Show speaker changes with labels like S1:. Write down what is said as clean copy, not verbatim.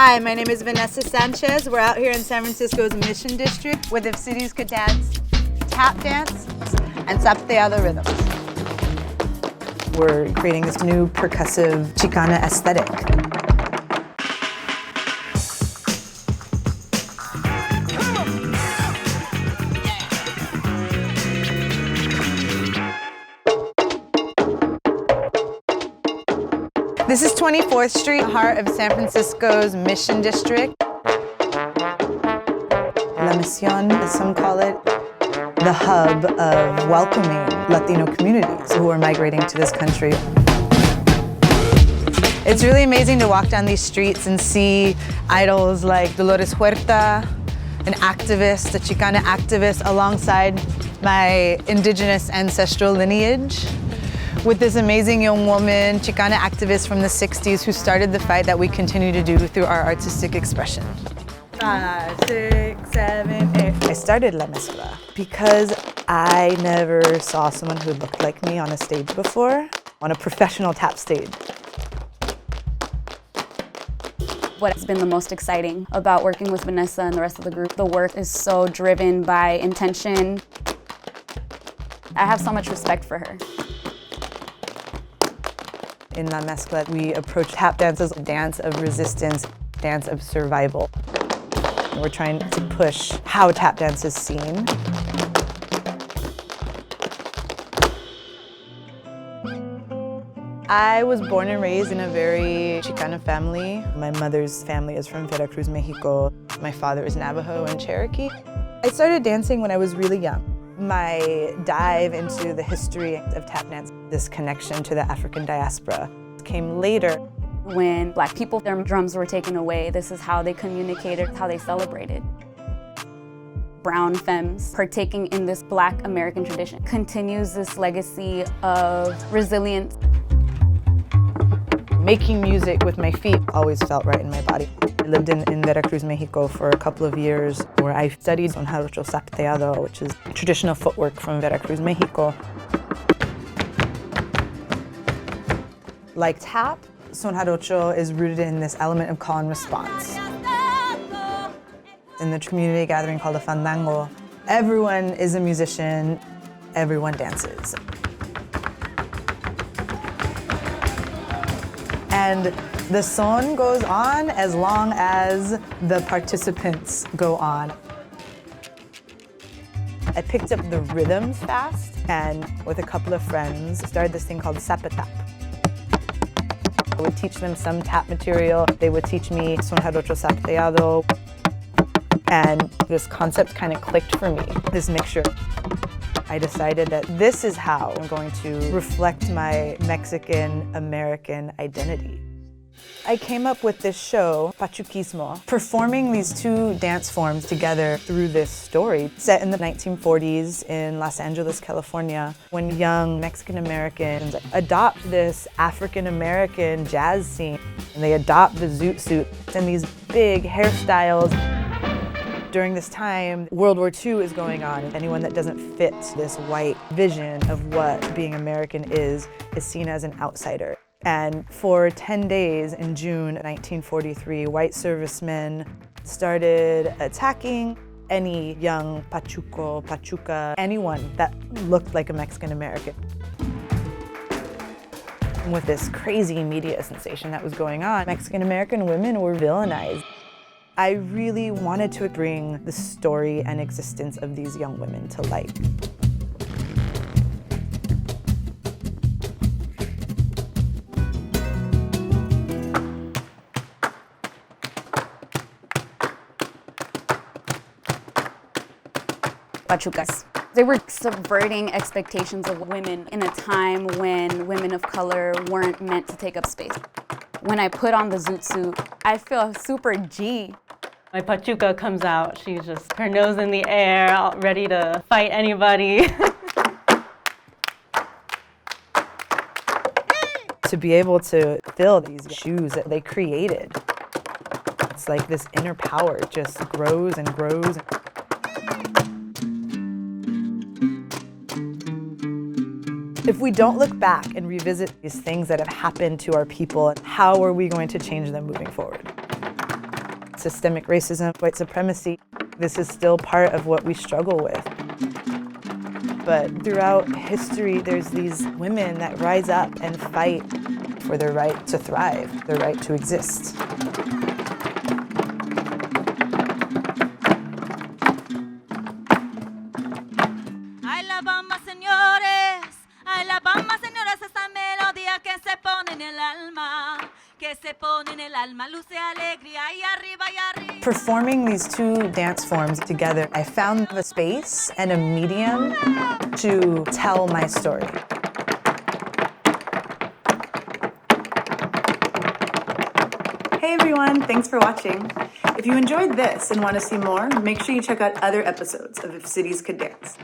S1: Hi, my name is Vanessa Sanchez. We're out here in San Francisco's Mission District, where the cities could dance tap dance and Zapateado rhythms.
S2: We're creating this new percussive Chicana aesthetic.
S1: This is 24th Street, heart of San Francisco's Mission District.
S2: La Misión, as some call it, the hub of welcoming Latino communities who are migrating to this country.
S1: It's really amazing to walk down these streets and see idols like Dolores Huerta, an activist, a Chicana activist, alongside my indigenous ancestral lineage, with this amazing young woman, Chicana activist from the 60s, who started the fight that we continue to do through our artistic expression. 5, 6, 7, 8.
S2: I started La Mezcla because I never saw someone who looked like me on a stage before, on a professional tap stage.
S3: What has been the most exciting about working with Vanessa and the rest of the group, the work is so driven by intention. I have so much respect for her.
S2: In La Mezcla, we approach tap dance as a dance of resistance, dance of survival. We're trying to push how tap dance is seen. I was born and raised in a very Chicana family. My mother's family is from Veracruz, Mexico. My father is Navajo and Cherokee. I started dancing when I was really young. My dive into the history of tap dance, this connection to the African diaspora, came later.
S3: When Black people, their drums were taken away, this is how they communicated, how they celebrated. Brown femmes partaking in this Black American tradition continues this legacy of resilience.
S2: Making music with my feet always felt right in my body. I lived in Veracruz, Mexico for a couple of years, where I studied on Jarocho Zapateado, which is traditional footwork from Veracruz, Mexico. Like tap, Son Jarocho is rooted in this element of call and response. In the community gathering called a fandango, everyone is a musician, everyone dances. And the son goes on as long as the participants go on. I picked up the rhythms fast, and with a couple of friends, started this thing called zapatap. I would teach them some tap material. They would teach me Son Jarocho Zapateado. And this concept kind of clicked for me, this mixture. I decided that this is how I'm going to reflect my Mexican-American identity. I came up with this show, Pachuquismo, performing these two dance forms together through this story set in the 1940s in Los Angeles, California, when young Mexican-Americans adopt this African-American jazz scene, and they adopt the zoot suit and these big hairstyles. During this time, World War II is going on. Anyone that doesn't fit this white vision of what being American is seen as an outsider. And for 10 days in June 1943, white servicemen started attacking any young pachuco, pachuca, anyone that looked like a Mexican American. And with this crazy media sensation that was going on, Mexican American women were villainized. I really wanted to bring the story and existence of these young women to light.
S3: Pachucas. They were subverting expectations of women in a time when women of color weren't meant to take up space. When I put on the zoot suit, I feel super G.
S4: My pachuca comes out, she's just her nose in the air, ready to fight anybody.
S2: To be able to fill these shoes that they created, it's like this inner power just grows and grows. If we don't look back and revisit these things that have happened to our people, how are we going to change them moving forward? Systemic racism, white supremacy, this is still part of what we struggle with. But throughout history, there's these women that rise up and fight for their right to thrive, their right to exist.
S5: Ay, la bamba, señores. Ay, la bamba, señores, esa melodía que se pone en el alma. Que se pone en el alma, luce alegría y arriba y arriba.
S2: Performing these two dance forms together, I found a space and a medium to tell my story.
S6: Hey everyone, thanks for watching. If you enjoyed this and want to see more, make sure you check out other episodes of If Cities Could Dance.